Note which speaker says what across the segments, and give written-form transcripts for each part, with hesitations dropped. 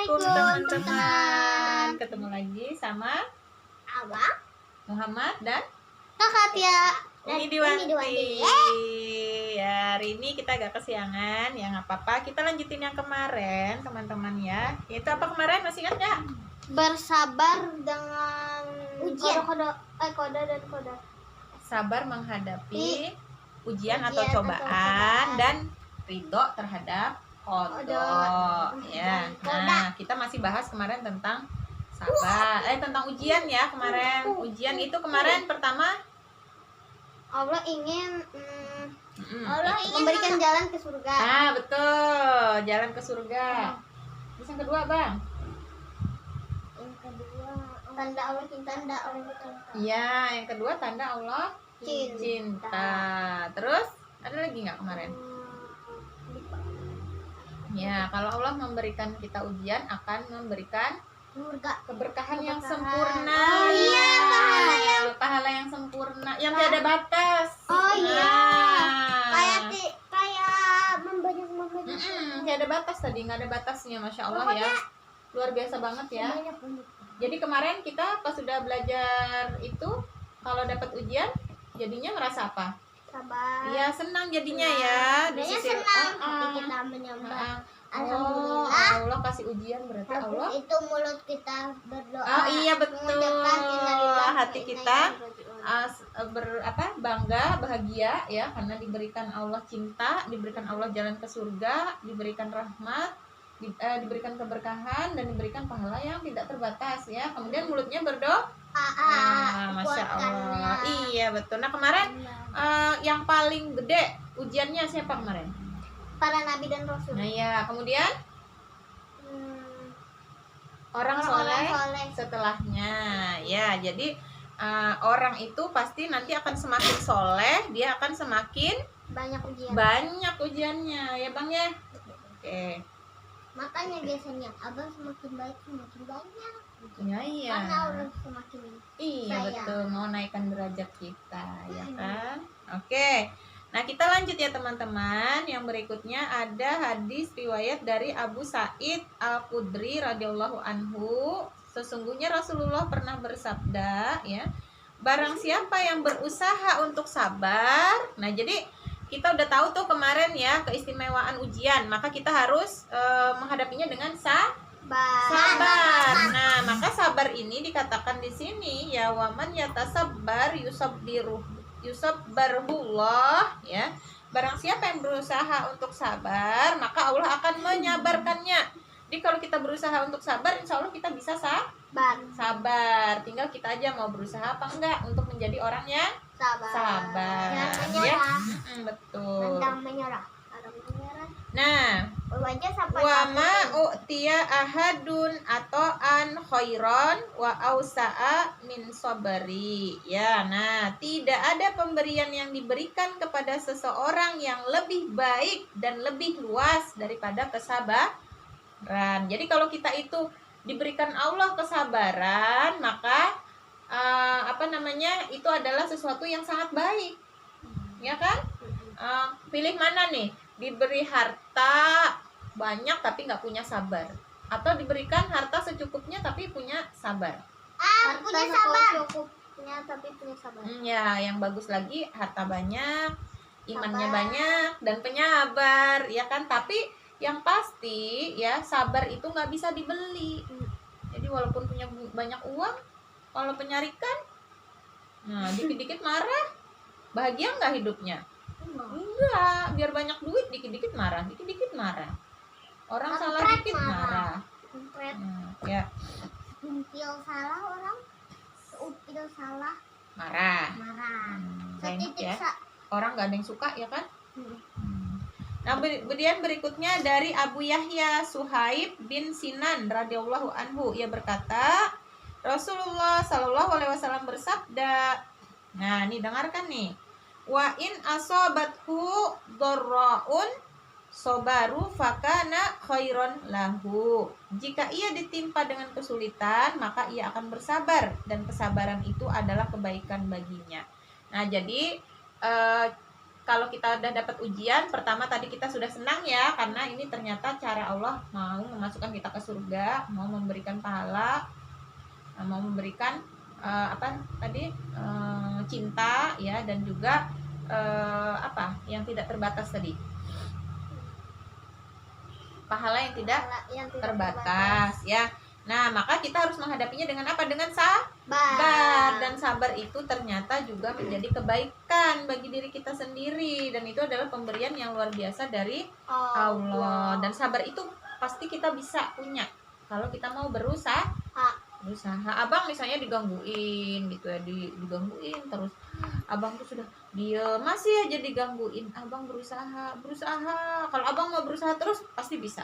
Speaker 1: Assalamualaikum teman-teman. Ketemu lagi sama
Speaker 2: Abang,
Speaker 1: Muhammad dan
Speaker 2: Kakak Tia, dan
Speaker 1: Umi Diwanti.
Speaker 2: Diwanti.
Speaker 1: Ya, hari ini kita agak kesiangan, ya nggak apa-apa. Kita lanjutin yang kemarin, teman-teman ya. Itu apa kemarin? Masih ingat nggak?
Speaker 2: Bersabar dengan
Speaker 1: Ujian.
Speaker 2: kode dan kode.
Speaker 1: Sabar menghadapi ujian atau
Speaker 2: Ujian
Speaker 1: cobaan dan ridho terhadap kodok. Ya. Nah, kita masih bahas kemarin tentang sabar. Tentang ujian ya kemarin. Ujian itu kemarin pertama
Speaker 2: Allah ingin memberikan jalan ke surga.
Speaker 1: Ah, betul. Jalan ke surga. Terus yang kedua, Bang?
Speaker 2: Yang kedua, tanda Allah cinta.
Speaker 1: Iya, yang kedua tanda Allah cinta. Terus ada lagi nggak kemarin? Ya, kalau Allah memberikan kita ujian akan memberikan keberkahan yang sempurna.
Speaker 2: Oh iya,
Speaker 1: pahala yang sempurna, yang tidak ada batas.
Speaker 2: Oh iya.
Speaker 1: Nah.
Speaker 2: Kayak memberi.
Speaker 1: Tidak ada batas tadi, nggak ada batasnya, masya Allah ya. Luar biasa banget ya. Jadi kemarin kita pas sudah belajar itu, kalau dapat ujian, jadinya merasa apa?
Speaker 2: Sabar.
Speaker 1: Iya, senang jadinya ya.
Speaker 2: Di sisi senang, hati kita menyembah. Alhamdulillah.
Speaker 1: Allah kasih ujian berarti Allah.
Speaker 2: Itu mulut kita berdoa.
Speaker 1: Oh iya betul. Hati kita bangga, bahagia ya karena diberikan Allah cinta, diberikan Allah jalan ke surga, diberikan rahmat, diberikan keberkahan dan diberikan pahala yang tidak terbatas ya. Kemudian mulutnya berdoa. Masya Allah. Iya betul. Nah kemarin yang paling gede ujiannya siapa kemarin?
Speaker 2: Para nabi dan rasul.
Speaker 1: Nah ya, kemudian orang soleh setelahnya. Ya, jadi orang itu pasti nanti akan semakin soleh, dia akan semakin banyak ujiannya ya Bang ya. Oke.
Speaker 2: Makanya biasanya abang semakin baik semakin banyak.
Speaker 1: Ya iya.
Speaker 2: Karena orang semakin
Speaker 1: betul, mau naikkan derajat kita ya kan. Oke. Nah kita lanjut ya teman-teman. Yang berikutnya ada hadis riwayat dari Abu Sa'id Al-Khudri radhiyallahu anhu. Sesungguhnya Rasulullah pernah bersabda ya, barang siapa yang berusaha untuk sabar. Nah jadi kita udah tahu tuh kemarin ya keistimewaan ujian. Maka kita harus menghadapinya dengan sabar. Nah maka sabar ini dikatakan di sini ya, waman yatasabbar yusabbarhullah ya. Barang siapa yang berusaha untuk sabar, maka Allah akan menyabarkannya. Jadi kalau kita berusaha untuk sabar, insya Allah kita bisa sabar. Tinggal kita aja mau berusaha apa enggak untuk menjadi orang yang sabar. Ya, betul. Nah, wa ma u'tiya ahadun an khairan wa ausa'a min sabari. Ya, nah, tidak ada pemberian yang diberikan kepada seseorang yang lebih baik dan lebih luas daripada kesabaran. Jadi kalau kita itu diberikan Allah kesabaran, maka itu adalah sesuatu yang sangat baik. Ya kan? Pilih mana nih? Diberi harta banyak tapi nggak punya sabar, atau diberikan harta secukupnya tapi punya sabar?
Speaker 2: Punya sabar. Secukupnya tapi punya sabar.
Speaker 1: Ya, yang bagus lagi harta banyak, imannya banyak dan penyabar, ya kan? Tapi yang pasti ya sabar itu nggak bisa dibeli. Jadi walaupun punya banyak uang, kalau penyarikan, nah dikit-dikit marah, bahagia nggak hidupnya? Enggak, biar banyak duit dikit-dikit marah. Orang salah dikit marah. Ya.
Speaker 2: Upil salah orang, upil salah
Speaker 1: marah.
Speaker 2: Sedikit
Speaker 1: ya. Orang nggak ada yang suka ya kan? Nah, kemudian berikutnya dari Abu Yahya Suhaib bin Sinan radhiyallahu anhu, ia berkata, Rasulullah Shallallahu alaihi wasallam bersabda. Nah, ini dengarkan nih. Wa in asobathu dharraun sobaru fakana khairon lahu. Jika ia ditimpa dengan kesulitan, maka ia akan bersabar dan kesabaran itu adalah kebaikan baginya. Nah, jadi kalau kita udah dapat ujian, pertama tadi kita sudah senang ya, karena ini ternyata cara Allah mau memasukkan kita ke surga, mau memberikan pahala, mau memberikan cinta ya, dan juga yang tidak terbatas tadi, pahala yang tidak terbatas ya. Nah, maka kita harus menghadapinya dengan apa? Dengan sabar. Dan sabar itu ternyata juga menjadi kebaikan bagi diri kita sendiri, dan itu adalah pemberian yang luar biasa dari Allah. Dan sabar itu pasti kita bisa punya kalau kita mau berusaha. Abang misalnya digangguin gitu ya, digangguin terus, abang tuh sudah diem masih aja digangguin, abang berusaha. Kalau abang mau berusaha terus pasti bisa.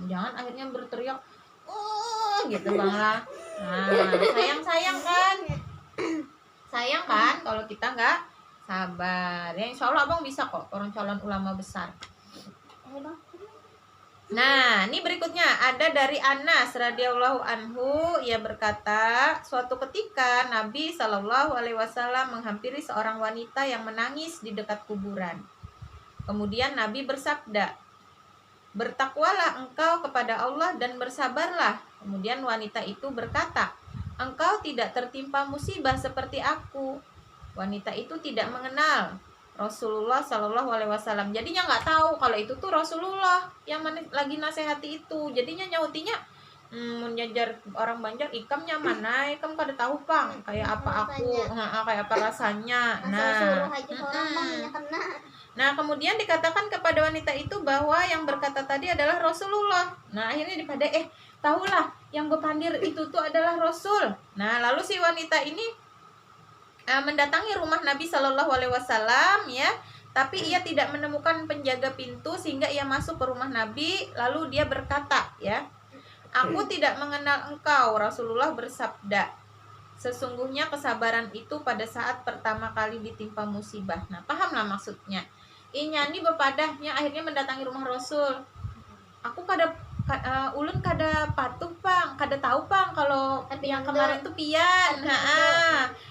Speaker 1: Jangan akhirnya berteriak gitu bang lah. Nah, sayang kan kalau kita nggak sabar ya. Insya Allah abang bisa kok, orang calon ulama besar. Nah, ini berikutnya ada dari Anas radhiyallahu anhu, ia berkata, suatu ketika Nabi Shallallahu alaihi wasallam menghampiri seorang wanita yang menangis di dekat kuburan. Kemudian Nabi bersabda, "Bertakwalah engkau kepada Allah dan bersabarlah." Kemudian wanita itu berkata, "Engkau tidak tertimpa musibah seperti aku." Wanita itu tidak mengenal Rasulullah Shallallahu alaihi wasallam. Jadinya nggak tahu kalau itu tuh Rasulullah yang lagi nasihati itu. Jadinya nyautinya menjajar orang Banjar, ikamnya mana? Ikam kada tahu pang kayak apa aku, kayak apa rasanya. Nah, kemudian dikatakan kepada wanita itu bahwa yang berkata tadi adalah Rasulullah. Nah, akhirnya dipada tahulah yang berpandir itu tuh adalah Rasul. Nah, lalu si wanita ini mendatangi rumah Nabi Shallallahu alaihi wasallam ya, tapi ia tidak menemukan penjaga pintu sehingga ia masuk ke rumah Nabi. Lalu dia berkata ya, "Aku tidak mengenal engkau." Rasulullah bersabda, "Sesungguhnya kesabaran itu pada saat pertama kali ditimpa musibah." Nah, pahamlah maksudnya. Inyani berpadahnya akhirnya mendatangi rumah Rasul. "Aku ulun kada patuh pang, kada tahu pang kalau yang kemarin tuh pian."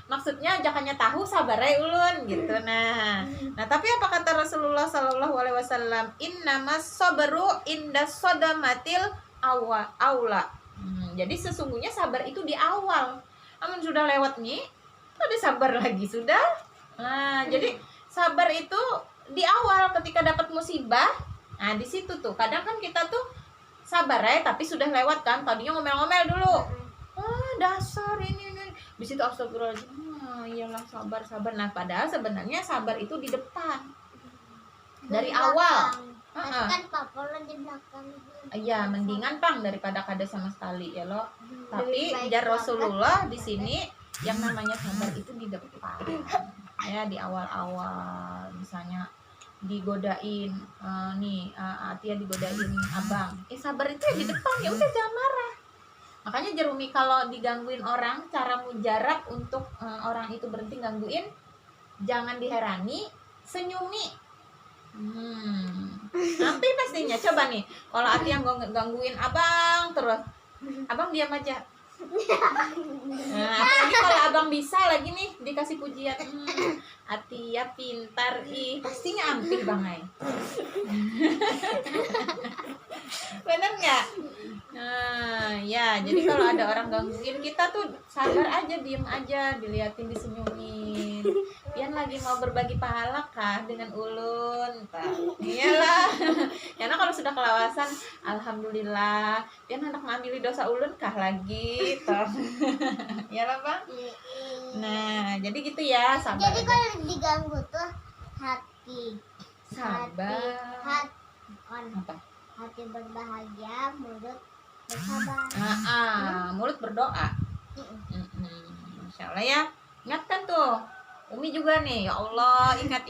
Speaker 1: Maksudnya jakannya tahu sabar ulun gitu. Nah tapi apa kata Rasulullah Shallallahu alaihi wasallam? "Innamas sabru inda sodamatil aula." Jadi sesungguhnya sabar itu di awal. Namun sudah lewat nih, ada sabar lagi sudah. Nah, jadi sabar itu di awal ketika dapat musibah. Nah, di situ tuh kadang kan kita tuh sabar ya, tapi sudah lewat kan. Tadinya ngomel-ngomel dulu. Dasar ini. Di situ astagfirullahaladzim. Iyalah sabar. Nah, padahal sebenarnya sabar itu di depan. Dari awal.
Speaker 2: Kan papalan di belakang.
Speaker 1: Iya, mendingan pang daripada kada sama sekali ya lo. Tapi jar Rasulullah di sini yang namanya sabar itu di depan. Ya, di awal-awal misalnya digodain Atia digodain abang, sabar itu ya di depan, ya udah jangan marah. Makanya Jerumi kalau digangguin orang, cara mujarab untuk orang itu berhenti gangguin, jangan diherani, senyumi. Nanti pastinya coba nih, kalau Atia yang gangguin abang terus, abang diam aja. Nah, apalagi kalau abang bisa lagi nih dikasih pujian, Atia pintar, pastinya ampih bangai. Bener nggak? Nah, ya, jadi kalau ada orang gangguin kita tuh sabar aja, diem aja, diliatin, disenyumin. Pian lagi mau berbagi pahala kah dengan ulun? Iyalah. Karena kalau sudah kelawasan, alhamdulillah. Pian hendak mengambil dosa ulun kah lagi? Iyalah bang. Nah, jadi gitu ya, sabar.
Speaker 2: Jadi kalau diganggu tuh hati
Speaker 1: sabar.
Speaker 2: Hati berbahagia, mulut bersabar.
Speaker 1: Mulut berdoa. Masya Allah ya. Ingatkan tuh, Umi juga nih. Ya Allah, ingat.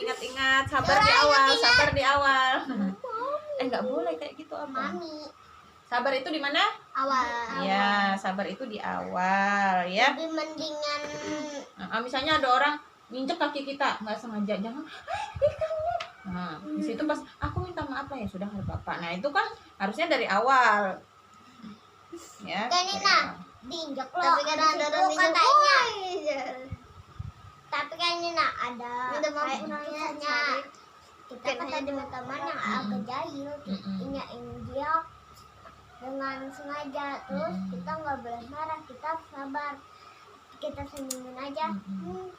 Speaker 1: Sabar di awal. Nggak boleh kayak gitu apa? Sabar itu di mana?
Speaker 2: Awal.
Speaker 1: Ya, sabar itu di awal ya.
Speaker 2: Lebih mendingan.
Speaker 1: Misalnya ada orang nginjek kaki kita, nggak sengaja, jangan. Nah, di situ pas aku minta maaf lah, ya sudah nggak apa-apa. Nah, itu kan harusnya dari awal. Ya.
Speaker 2: Diinjek loh. Tapi kan ada orang katanya. Tapi kan ini ada kayak misalnya kita kata teman-teman yang agak jahil, inyain dia dengan sengaja, terus kita nggak boleh marah, kita sabar, kita senyumin aja.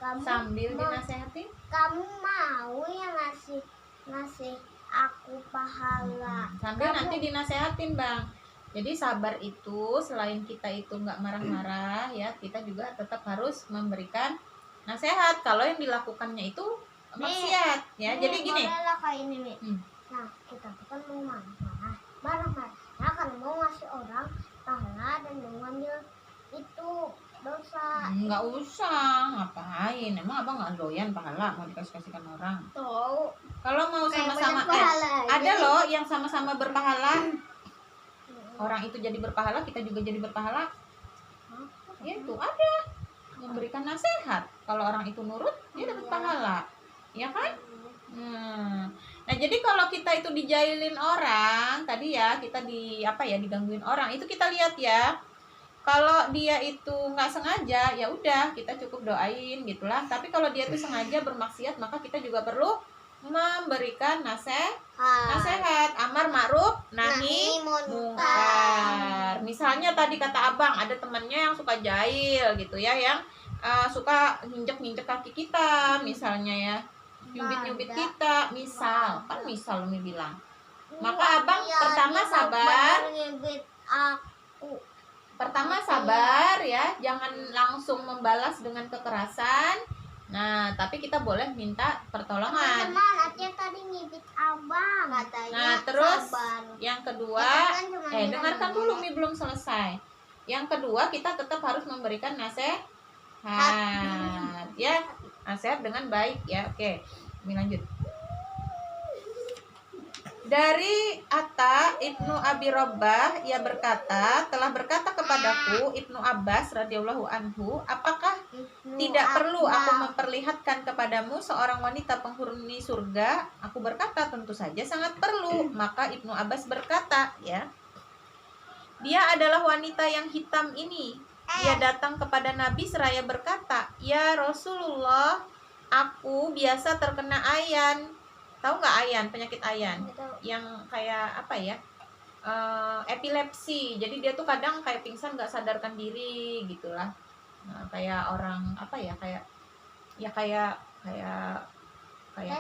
Speaker 2: Kamu
Speaker 1: Sambil dinasehatin.
Speaker 2: kamu mau yang ngasih aku pahala.
Speaker 1: Sambil nanti dinasehatin, Bang. Jadi sabar itu selain kita itu nggak marah-marah ya, kita juga tetap harus memberikan nasihat kalau yang dilakukannya itu maksiat ya. Jadi gini.
Speaker 2: Modelnya kayak ini nih. Nah, kita tuh kan mau marah-marah. Nah, kalau mau ngasih orang pahala dan mau ngambil itu dosa.
Speaker 1: Nggak usah, ngapain? Emang abang nggak doyan pahala mau dikasih-kasihkan orang?
Speaker 2: Tuh.
Speaker 1: Kalau mau
Speaker 2: Kayak
Speaker 1: sama-sama,
Speaker 2: banyak pahala aja.
Speaker 1: ada loh yang sama-sama berpahala. Orang itu jadi berpahala, kita juga jadi berpahala. Ya itu ada memberikan nasihat. Kalau orang itu nurut, dia dapat pahala, ya kan? Nah jadi kalau kita itu dijailin orang, tadi ya kita digangguin orang, itu kita lihat ya. Kalau dia itu nggak sengaja, ya udah kita cukup doain gitulah. Tapi kalau dia itu sengaja bermaksiat, maka kita juga perlu memberikan nasihat, amar ma'ruf nahi munkar. Misalnya tadi kata abang ada temannya yang suka jahil gitu ya, yang suka nginjek kaki kita misalnya ya, nyubit kita, misal Umi bilang. Maka abang pertama sabar ya, jangan langsung membalas dengan kekerasan. Nah, tapi kita boleh minta pertolongan.
Speaker 2: Teman-teman, Aceh tadi ngibit abang. Katanya
Speaker 1: Nah, terus
Speaker 2: sabar.
Speaker 1: yang kedua, dengarkan dulu, Mi belum selesai. Yang kedua, kita tetap harus memberikan nasihat. Ya, nasihat dengan baik ya. Oke, Mi lanjut. Dari Atta Ibnu Abi Robbah, ia berkata, telah berkata kepadaku Ibnu Abbas radhiyallahu anhu, apakah tidak perlu aku memperlihatkan kepadamu seorang wanita penghuni surga? Aku berkata, tentu saja sangat perlu. Maka Ibnu Abbas berkata, ya, dia adalah wanita yang hitam ini. Dia datang kepada Nabi seraya berkata, ya Rasulullah, aku biasa terkena ayan. Tahu nggak ayan, penyakit ayan? Yang kayak apa ya? Epilepsi. Jadi dia tuh kadang kayak pingsan nggak sadarkan diri gitulah. Nah, kayak orang apa ya? Kayak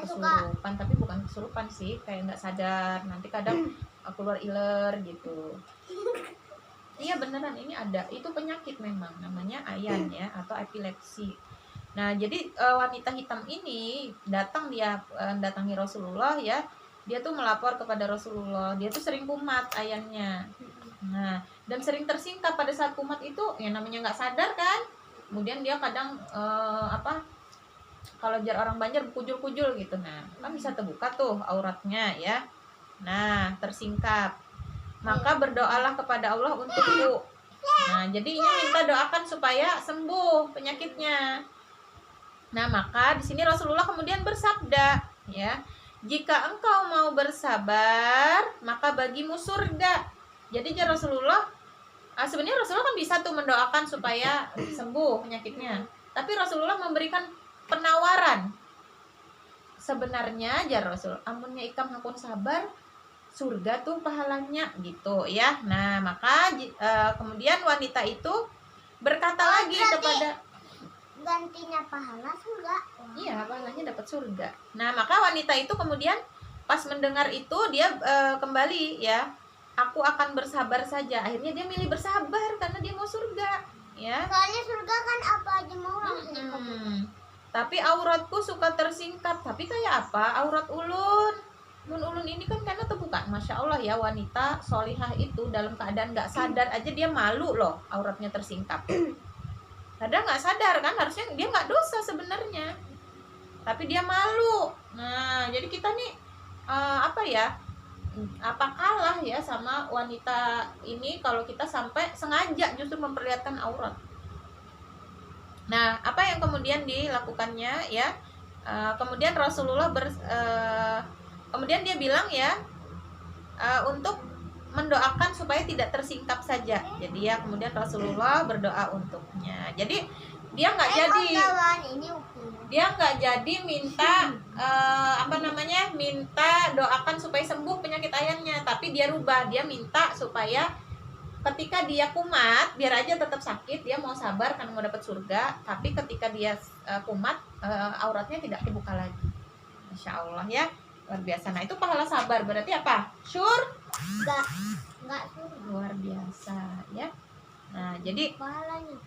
Speaker 1: kesurupan, tapi bukan kesurupan sih, kayak nggak sadar. Nanti kadang keluar iler gitu. Iya beneran ini ada. Itu penyakit memang namanya ayan ya, atau epilepsi. Nah, jadi wanita hitam ini datangi Rasulullah ya. Dia tuh melapor kepada Rasulullah. Dia tuh sering kumat ayannya. Nah, dan sering tersingkap pada saat kumat itu, ya namanya nggak sadar kan. Kemudian dia kadang kalau jar orang Banjar kujul-kujul gitu. Nah, kan bisa terbuka tuh auratnya ya. Nah, tersingkap. Maka berdoalah kepada Allah untukku. Nah, jadi ini minta doakan supaya sembuh penyakitnya. Nah, maka di sini Rasulullah kemudian bersabda, ya, jika engkau mau bersabar, maka bagimu surga. Jadi Rasulullah, sebenarnya Rasulullah kan bisa tuh mendoakan supaya sembuh penyakitnya. Tapi Rasulullah memberikan penawaran. Sebenarnya Rasul, amunnya ikam hakun sabar, surga tuh pahalanya gitu ya. Nah, maka kemudian wanita itu berkata lagi kepada,
Speaker 2: gantinya pahala surga.
Speaker 1: Iya, pahalanya dapat surga. Nah, maka wanita itu kemudian pas mendengar itu dia kembali ya, aku akan bersabar saja. Akhirnya dia milih bersabar karena dia mau surga, ya.
Speaker 2: Soalnya surga kan apa aja mau langsung.
Speaker 1: Tapi auratku suka tersingkap. Tapi kayak apa? Aurat ulun. Ulun ini kan karena terbuka. Masya Allah ya, wanita solihah itu dalam keadaan nggak sadar aja dia malu loh auratnya tersingkap. Kadang nggak sadar kan, harusnya dia nggak dosa sebenarnya, tapi dia malu. Nah, jadi kita nih apa kalah ya sama wanita ini kalau kita sampai sengaja justru memperlihatkan aurat. Nah, apa yang kemudian dilakukannya ya? Kemudian Rasulullah kemudian dia bilang ya, untuk mendoakan supaya tidak tersingkap saja. Jadi ya kemudian Rasulullah berdoa untuknya. Jadi dia nggak jadi
Speaker 2: kawan, ini
Speaker 1: dia nggak jadi minta minta doakan supaya sembuh penyakit ayahnya, tapi dia rubah, dia minta supaya ketika dia kumat, biar aja tetap sakit, dia mau sabar karena mau dapat surga, tapi ketika dia kumat, auratnya tidak kebuka lagi. Masya Allah ya, luar biasa. Nah itu pahala sabar berarti apa?
Speaker 2: Enggak
Speaker 1: luar biasa ya. Nah jadi
Speaker 2: pahalanya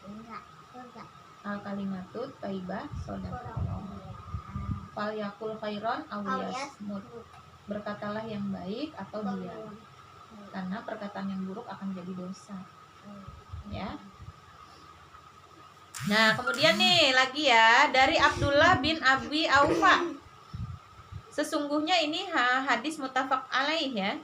Speaker 2: enggak surga.
Speaker 1: Al kalimatut thayyibah shadaqah. Fal yakul khairan aw yasmut. Berkatalah yang baik atau diam. Karena perkataan yang buruk akan jadi dosa. Ya. Nah, kemudian nih lagi ya dari Abdullah bin Abi Aufa. Sesungguhnya ini hadis muttafaq alaih ya.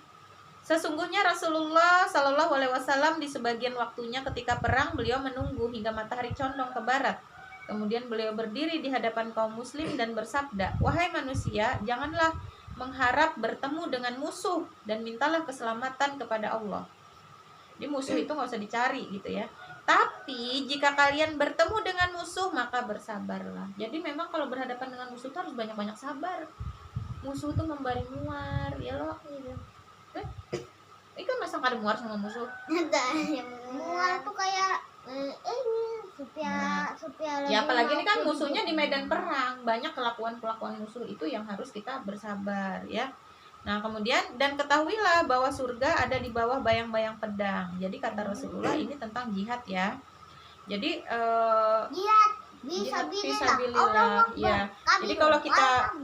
Speaker 1: Sesungguhnya Rasulullah Shallallahu Alaihi Wasallam di sebagian waktunya ketika perang beliau menunggu hingga matahari condong ke barat. Kemudian beliau berdiri di hadapan kaum muslim dan bersabda, "Wahai manusia, janganlah mengharap bertemu dengan musuh dan mintalah keselamatan kepada Allah." Di musuh itu nggak usah dicari gitu ya. Tapi jika kalian bertemu dengan musuh maka bersabarlah. Jadi memang kalau berhadapan dengan musuh itu harus banyak-banyak sabar. Musuh itu membari muar, ya loh. Ini kan masa ada muar sama musuh?
Speaker 2: Muar tuh kayak ini supaya
Speaker 1: ya apalagi ini kan musuhnya di medan perang, banyak kelakuan musuh itu yang harus kita bersabar ya. Nah kemudian dan ketahuilah bahwa surga ada di bawah bayang-bayang pedang. Jadi kata Rasulullah ini tentang jihad ya. Jadi
Speaker 2: jihad
Speaker 1: fisabilillah ya. Jadi kalau kita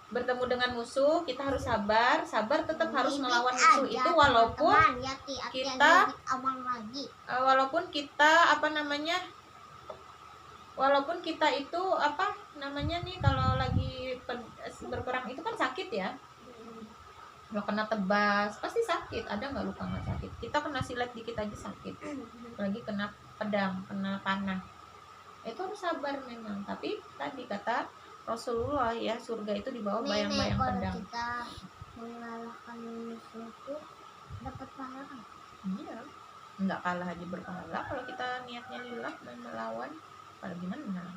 Speaker 1: bertemu dengan musuh kita harus sabar tetap harus melawan musuh itu walaupun kita walaupun kita itu nih kalau lagi berperang itu kan sakit ya. Kalau kena tebas pasti sakit, ada nggak luka nggak sakit? Kita kena silet dikit aja sakit, lagi kena pedang, kena panah, itu harus sabar memang. Tapi tadi kata Rasulullah ya, surga itu di bawah bayang-bayang pedang.
Speaker 2: Kita mengalahkan musuh itu dapat pahala.
Speaker 1: Iya, nggak kalah aja berpahala kalau kita niatnya lillah melawan, apalagi menang.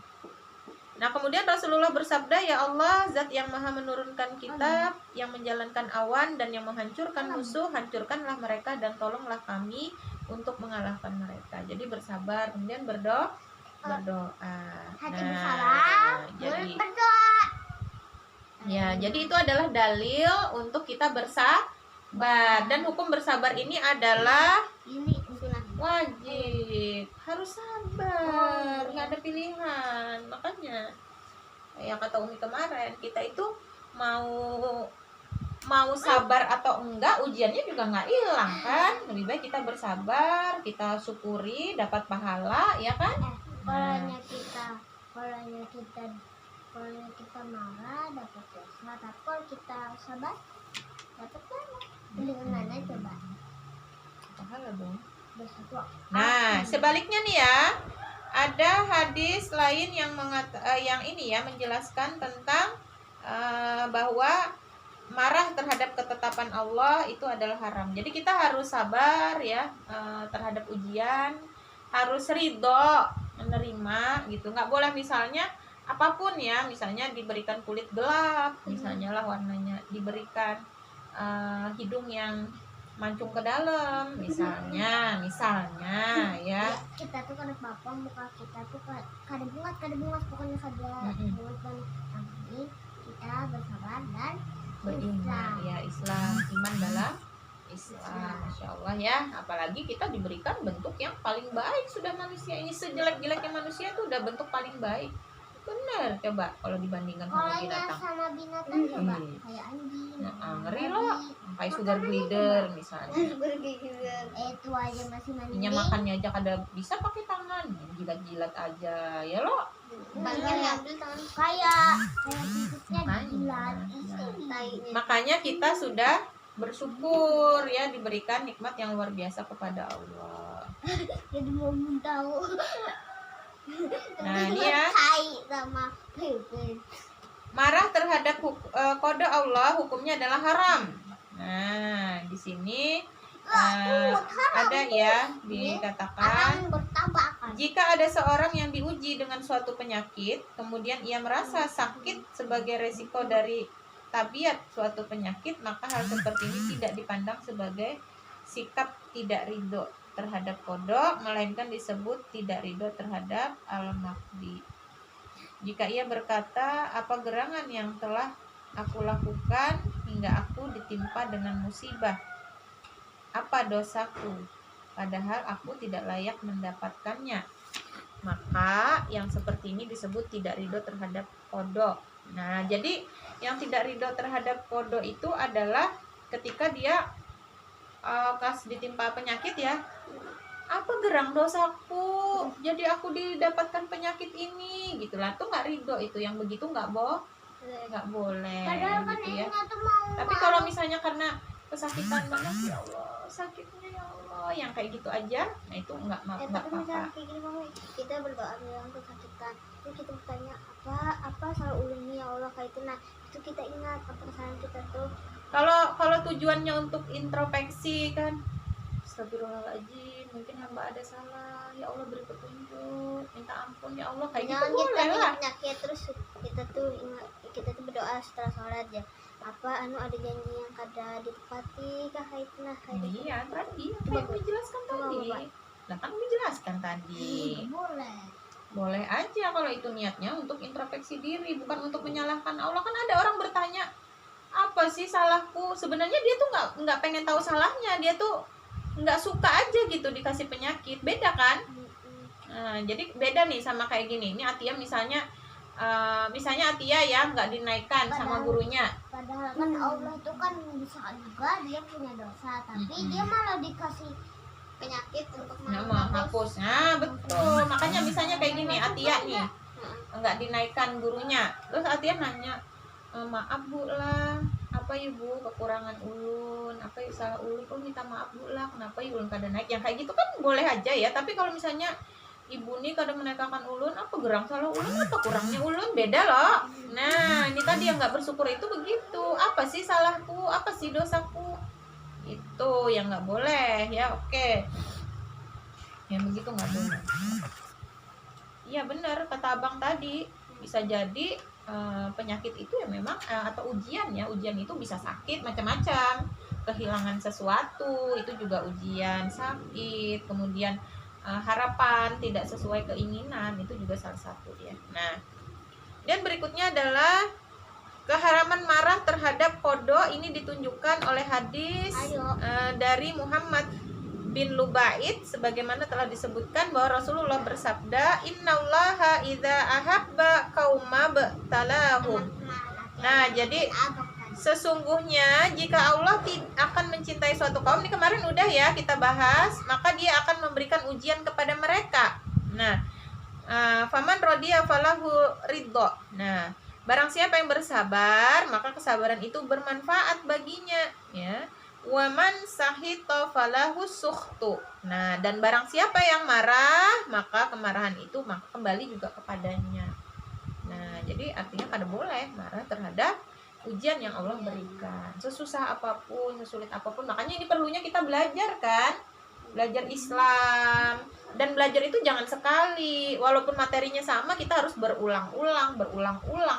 Speaker 1: Nah kemudian Rasulullah bersabda, "Ya Allah, Zat yang maha menurunkan kitab, yang menjalankan awan dan yang menghancurkan musuh, hancurkanlah mereka dan tolonglah kami untuk mengalahkan mereka." Jadi bersabar, kemudian berdoa. Jadi
Speaker 2: berdoa.
Speaker 1: Jadi itu adalah dalil untuk kita bersabar, dan hukum bersabar ini adalah wajib, harus sabar, nggak ada pilihan. Makanya yang kata Umi kemarin, kita itu mau sabar atau enggak, ujiannya juga nggak hilang kan. Lebih baik kita bersabar, kita syukuri dapat pahala ya kan.
Speaker 2: Kalau kita marah dapat dosa, tapi kalau kita sabar dapat pahala. Dengan mana coba?
Speaker 1: Pahala dong.
Speaker 2: Nah,
Speaker 1: sebaliknya nih ya, ada hadis lain yang menjelaskan tentang bahwa marah terhadap ketetapan Allah itu adalah haram. Jadi kita harus sabar ya terhadap ujian, harus ridho menerima gitu. Nggak boleh misalnya apapun ya, misalnya diberikan kulit gelap, misalnya lah warnanya, diberikan hidung yang mancung ke dalam, misalnya ya.
Speaker 2: Kita tuh kada apa muka kita tuh kada bungas pokoknya saja. Tapi kita bersabar dan
Speaker 1: beriman ya, Islam, iman dalam Islam. Masya Allah ya, apalagi kita diberikan bentuk yang paling baik. Sudah manusia ini sejelek-jeleknya manusia itu udah bentuk paling baik. Bener, coba kalau dibandingkan sama binatang.
Speaker 2: Coba kayak anjing.
Speaker 1: Ngeri loh, kayak sugar glider misalnya.
Speaker 2: Itu aja masih mandi.
Speaker 1: Ini makannya aja kada bisa pakai tangan, jilat-jilat aja ya loh.
Speaker 2: Ambil tangan kayak tikusnya jilat.
Speaker 1: Makanya kita sudah bersyukur ya diberikan nikmat yang luar biasa kepada Allah.
Speaker 2: Jadi mau tahu.
Speaker 1: Nah ini ya, marah terhadap kode Allah hukumnya adalah haram. Nah di sini ada ya dikatakan,
Speaker 2: Orang bertabakan.
Speaker 1: jika ada seorang yang diuji dengan suatu penyakit, kemudian ia merasa sakit sebagai resiko dari tabiat suatu penyakit, maka hal seperti ini tidak dipandang sebagai sikap tidak ridho terhadap kodok, melainkan disebut tidak ridho terhadap al-maqdi. Jika ia berkata, apa gerangan yang telah aku lakukan hingga aku ditimpa dengan musibah? Apa dosaku? Padahal aku tidak layak mendapatkannya. Maka yang seperti ini disebut tidak ridho terhadap kodok. Nah, jadi yang tidak ridho terhadap kodok itu adalah ketika dia pas ditimpa penyakit ya, apa gerang dosaku jadi aku didapatkan penyakit ini gitulah, tuh nggak ridho, itu yang begitu nggak boleh
Speaker 2: Padahal kan
Speaker 1: gitu ya.
Speaker 2: ini tuh mau
Speaker 1: Tapi kalau misalnya karena kesakitan banget, ya Allah sakitnya ya Allah, yang kayak gitu aja, nah itu nggak
Speaker 2: tapi
Speaker 1: apa-apa.
Speaker 2: misalnya kayak gini Mami, kita berdoa bilang kesakitan, terus kita bertanya apa salah ulunnya ya Allah kayak itu, nah itu kita ingat apa kesalahan kita tuh.
Speaker 1: Kalau tujuannya untuk introspeksi kan, astagfirullahaladzim, mungkin hamba ada salah, ya Allah beri petunjuk, minta ampun ya Allah, kayak gitu
Speaker 2: Jangan kita
Speaker 1: boleh lah.
Speaker 2: penyakit terus kita tuh ingat, kita tuh berdoa setelah sholat ya, apa ada janji yang kada ditepati kah kayak itu, nah kayak gitu.
Speaker 1: Iya tadi yang Umi jelaskan tadi. Nah kan Umi jelaskan tadi. Boleh aja kalau itu niatnya untuk introspeksi diri, bukan untuk menyalahkan Allah. Kan ada orang bertanya, apa sih salahku? Sebenarnya dia tuh nggak pengen tahu salahnya, dia tuh nggak suka aja gitu dikasih penyakit. Beda kan? Nah, jadi beda nih sama kayak gini. Ini Atia misalnya Atia ya nggak dinaikkan sama gurunya.
Speaker 2: Padahal kan Allah tuh kan bisa juga dia punya dosa, tapi dia malah dikasih penyakit untuk
Speaker 1: menghapus. Nah betul, makanya misalnya kayak gini, Atia nih nggak dinaikkan gurunya, terus Atia nanya, maaf bu lah, apa ya bu kekurangan ulun, apa ya salah ulun, oh minta maaf bu lah, kenapa ya ulun kada naik, yang kayak gitu kan boleh aja ya. Tapi kalau misalnya ibu nih kada menaikkan ulun, apa gerang salah ulun, apa kurangnya ulun, beda loh. Nah ini tadi yang nggak bersyukur itu begitu, apa sih salahku, apa sih dosaku, itu yang nggak boleh ya. Oke, yang begitu nggak boleh. Iya benar kata abang tadi, bisa jadi penyakit itu ya memang atau ujian itu bisa sakit macam-macam, kehilangan sesuatu itu juga ujian, sakit, kemudian harapan tidak sesuai keinginan itu juga salah satu ya. Nah, dan berikutnya adalah keharaman marah terhadap kodok. Ini ditunjukkan oleh hadis dari Muhammad bin Lubaid, sebagaimana telah disebutkan bahwa Rasulullah bersabda, innallaha idza ahabba qauma btalahum. Nah, jadi sesungguhnya jika Allah akan mencintai suatu kaum, ini kemarin udah ya kita bahas, maka dia akan memberikan ujian kepada mereka. Nah, faman radiya falahu ridho. Nah, barang siapa yang bersabar, maka kesabaran itu bermanfaat baginya ya. Waman sahito falahu sukhtu. Nah, dan barang siapa yang marah, maka kemarahan itu kembali juga kepadanya. Nah, jadi artinya kada boleh marah terhadap ujian yang Allah berikan, sesusah apapun, sesulit apapun. Makanya ini perlunya kita belajar kan, belajar Islam. Dan belajar itu jangan sekali, walaupun materinya sama, kita harus berulang-ulang.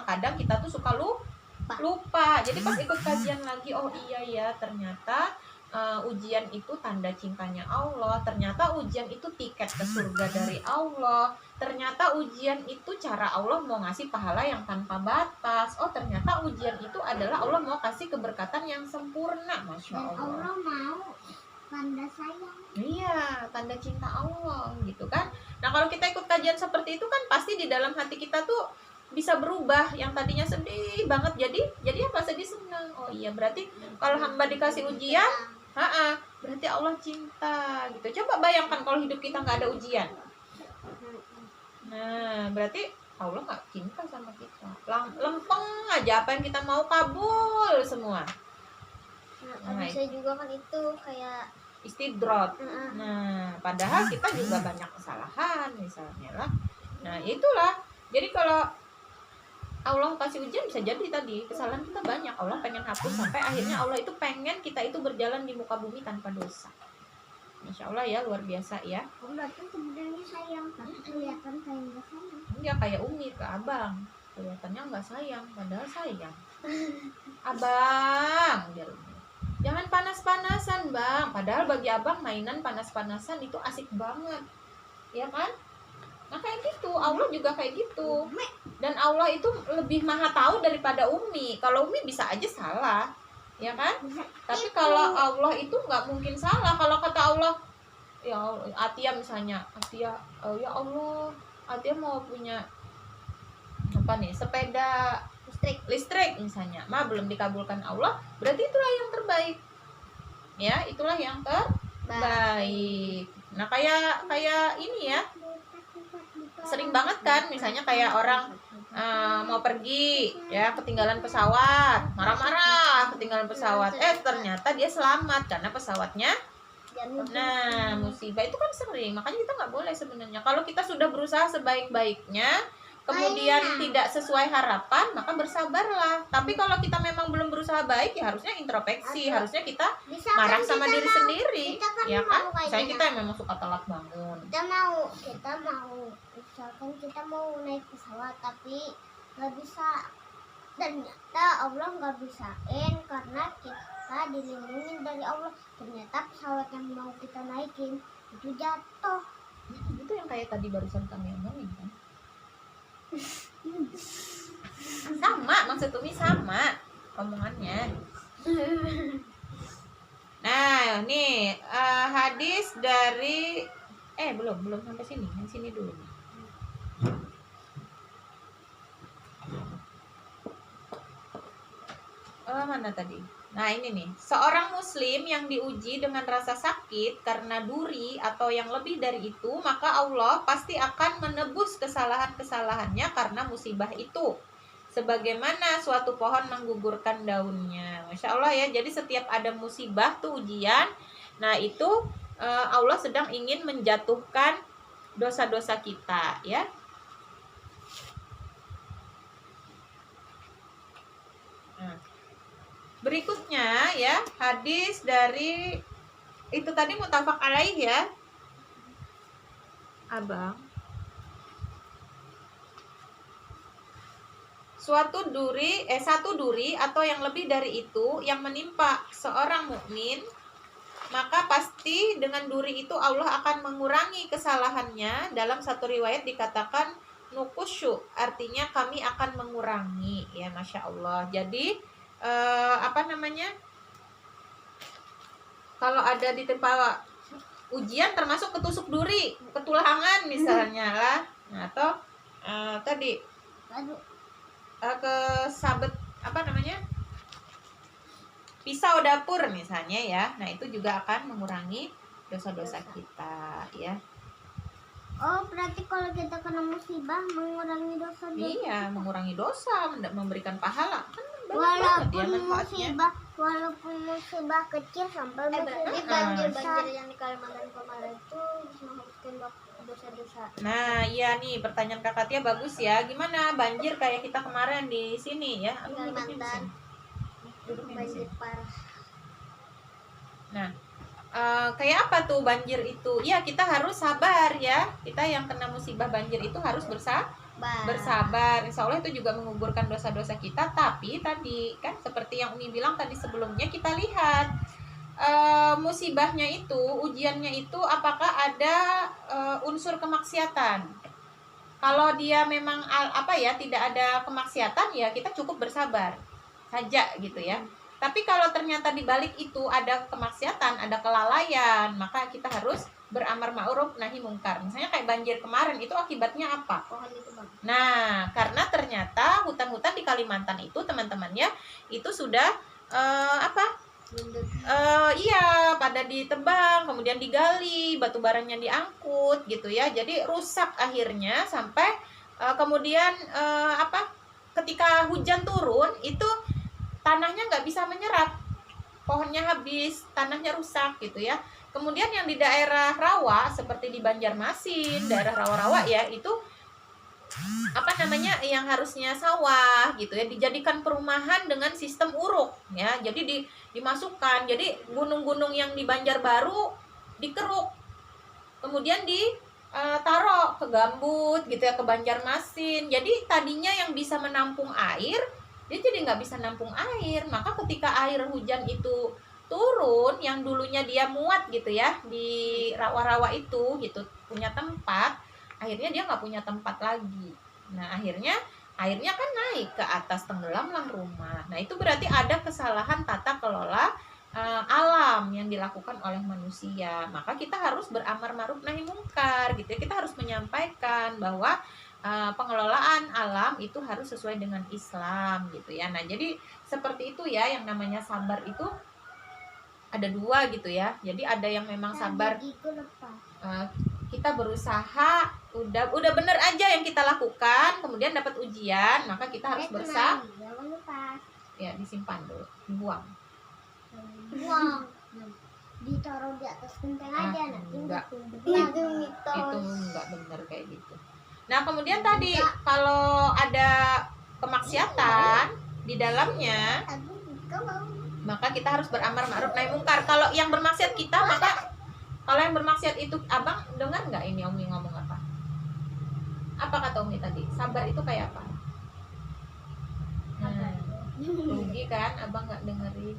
Speaker 1: Kadang kita tuh suka lupa. Jadi pas ikut kajian lagi, oh iya ya, ternyata ujian itu tanda cintanya Allah, ternyata ujian itu tiket ke surga dari Allah, ternyata ujian itu cara Allah mau ngasih pahala yang tanpa batas, oh ternyata ujian itu adalah Allah mau kasih keberkatan yang sempurna. Masya Allah.
Speaker 2: Dan Allah mau tanda sayang.
Speaker 1: Iya, tanda cinta Allah gitu kan. Nah kalau kita ikut kajian seperti itu kan pasti di dalam hati kita tuh bisa berubah, yang tadinya sedih banget jadi apa, sedih senang. Oh iya, berarti kalau hamba dikasih ujian, berarti Allah cinta gitu. Coba bayangkan kalau hidup kita nggak ada ujian. Nah berarti Allah nggak cinta sama kita. Lempeng aja apa yang kita mau kabul semua.
Speaker 2: Nah, bisa juga kan itu kayak
Speaker 1: istidrot. Nah, padahal kita juga banyak kesalahan misalnya lah. Nah, itulah. Jadi kalau Allah kasih ujian bisa jadi tadi kesalahan kita banyak, Allah pengen hapus sampai akhirnya Allah itu pengen kita itu berjalan di muka bumi tanpa dosa. Masya Allah ya, luar biasa ya.
Speaker 2: Allah tuh sebenarnya sayang, tapi kelihatan kayak nggak sayang.
Speaker 1: Dia kayak Umi ke abang, kelihatannya nggak sayang, padahal sayang. Abang, dia jangan panas-panasan bang, padahal bagi abang mainan panas-panasan itu asik banget, ya kan? Nah kayak gitu, Allah juga kayak gitu. Dan Allah itu lebih maha tahu daripada Umi. Kalau Umi bisa aja salah, ya kan? Tapi kalau Allah itu nggak mungkin salah. Kalau kata Allah, ya Atia misalnya, Atia, oh ya Allah, Atia mau punya apa nih, sepeda listrik misalnya, belum dikabulkan Allah, berarti itulah yang terbaik, ya itulah yang terbaik. Nah kayak ini ya, sering banget kan misalnya kayak orang mau pergi ya, ketinggalan pesawat, marah-marah ketinggalan pesawat, ternyata dia selamat karena pesawatnya. Nah musibah itu kan sering, makanya kita nggak boleh sebenarnya. Kalau kita sudah berusaha sebaik-baiknya kemudian tidak sesuai harapan, maka bersabarlah. Tapi kalau kita memang belum berusaha baik, ya harusnya introspeksi, harusnya kita marah sama diri sendiri, ya kan? Misalnya kita yang memang suka telat bangun,
Speaker 2: kita mau misalkan kita mau naik pesawat tapi nggak bisa, ternyata Allah nggak bisain karena kita dilindungi dari Allah. Ternyata pesawat yang mau kita naikin itu jatuh.
Speaker 1: Itu yang kayak tadi barusan kami omongin kan. Sama, maksud Umi sama omongannya. Nah nih hadis dari belum sampai sini, yang sini dulu. Mana tadi? Nah ini nih, seorang muslim yang diuji dengan rasa sakit karena duri atau yang lebih dari itu, maka Allah pasti akan menebus kesalahan-kesalahannya karena musibah itu, sebagaimana suatu pohon menggugurkan daunnya. Masya Allah ya, jadi setiap ada musibah tuh ujian, nah itu Allah sedang ingin menjatuhkan dosa-dosa kita ya. Berikutnya ya, hadis dari itu tadi muttafaq alaih ya, abang. Satu duri atau yang lebih dari itu yang menimpa seorang mukmin, maka pasti dengan duri itu Allah akan mengurangi kesalahannya. Dalam satu riwayat dikatakan nukusyu, artinya kami akan mengurangi ya, Masya Allah. Jadi kalau ada di tempat ujian termasuk ketusuk duri, ketulahangan misalnya lah, atau tadi kesabet pisau dapur misalnya ya, nah itu juga akan mengurangi dosa-dosa kita ya.
Speaker 2: Oh, berarti kalau kita kena musibah mengurangi dosa.
Speaker 1: Iya, mengurangi dosa, memberikan pahala kan.
Speaker 2: Walaupun musibah kecil sampai banjir yang di Kalimantan kemarin itu menghapuskan dosa-dosa.
Speaker 1: Nah, iya nih pertanyaan Kak Tia bagus ya. Gimana banjir kayak kita kemarin di sini ya?
Speaker 2: Kalimantan. Banjir parah. Nah,
Speaker 1: kayak apa tuh banjir itu? Ya kita harus sabar ya. Kita yang kena musibah banjir itu harus bersabar. Insya Allah itu juga menguburkan dosa-dosa kita. Tapi tadi kan seperti yang Umi bilang tadi sebelumnya, kita lihat musibahnya itu, ujiannya itu apakah ada unsur kemaksiatan. Kalau dia memang tidak ada kemaksiatan, ya kita cukup bersabar saja gitu ya. Tapi kalau ternyata di balik itu ada kemaksiatan, ada kelalaian, maka kita harus beramar ma'ruf nahi mungkar. Misalnya kayak banjir kemarin itu akibatnya apa?
Speaker 2: Pohon itu bang.
Speaker 1: Nah, karena ternyata hutan-hutan di Kalimantan itu teman-temannya itu sudah iya pada ditebang, kemudian digali, batu baranya diangkut gitu ya. Jadi rusak akhirnya sampai kemudian ketika hujan turun itu tanahnya nggak bisa menyerap, pohonnya habis, tanahnya rusak gitu ya. Kemudian yang di daerah rawa seperti di Banjarmasin, daerah rawa-rawa ya, itu apa namanya, yang harusnya sawah gitu ya, dijadikan perumahan dengan sistem uruk ya. Jadi dimasukkan. Jadi gunung-gunung yang di Banjarbaru dikeruk. Kemudian taruh ke gambut gitu ya, ke Banjarmasin. Jadi tadinya yang bisa menampung air, dia jadi nggak bisa nampung air. Maka ketika air hujan itu turun, yang dulunya dia muat gitu ya di rawa-rawa itu gitu, punya tempat, akhirnya dia nggak punya tempat lagi. Nah akhirnya kan naik ke atas, tenggelamlah rumah. Nah itu berarti ada kesalahan tata kelola alam yang dilakukan oleh manusia. Maka kita harus beramar ma'ruf nahi mungkar gitu ya. Kita harus menyampaikan bahwa pengelolaan alam itu harus sesuai dengan Islam gitu ya. Nah jadi seperti itu ya, yang namanya sabar itu ada dua gitu ya. Jadi ada yang memang sabar, kita berusaha, udah bener aja yang kita lakukan, kemudian dapat ujian, maka kita harus berusaha ya, disimpan dulu, dibuang,
Speaker 2: ditaruh di atas genteng aja, nanti
Speaker 1: enggak.
Speaker 2: itu
Speaker 1: enggak benar kayak gitu. Nah kemudian tadi kalau ada kemaksiatan di dalamnya, maka kita harus beramar ma'ruf nahi mungkar. Kalau yang bermaksiat kita, maka kalau yang bermaksiat itu, abang dengar nggak ini Umi ngomong apa? Apa kata Umi tadi? Sabar itu kayak apa? Rugi kan, abang nggak dengerin.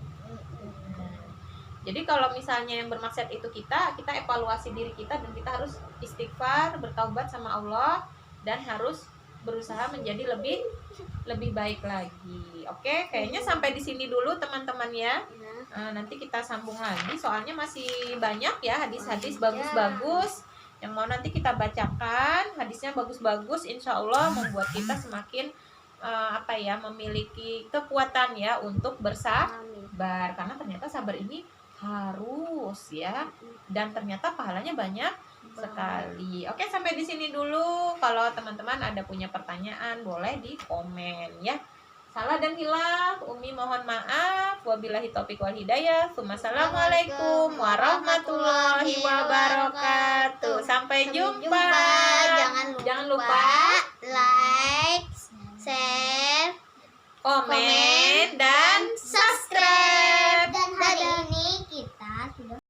Speaker 1: Jadi kalau misalnya yang bermaksiat itu kita evaluasi diri kita, dan kita harus istighfar, bertaubat sama Allah, dan harus berusaha menjadi lebih baik lagi. Oke, kayaknya sampai di sini dulu teman-teman ya. Nanti kita sambung lagi, soalnya masih banyak ya hadis-hadis bagus-bagus yang mau nanti kita bacakan. Hadisnya bagus-bagus, insya Allah membuat kita semakin memiliki kekuatan ya untuk bersabar, karena ternyata sabar ini harus ya, dan ternyata pahalanya banyak sekali. Oke, sampai di sini dulu. Kalau teman-teman ada punya pertanyaan, boleh di komen ya. Salah dan hilaf Umi mohon maaf. Wabillahi taufiq wal hidayah. Assalamualaikum warahmatullahi wabarakatuh. Sampai jumpa. Jangan lupa
Speaker 2: like, share,
Speaker 1: komen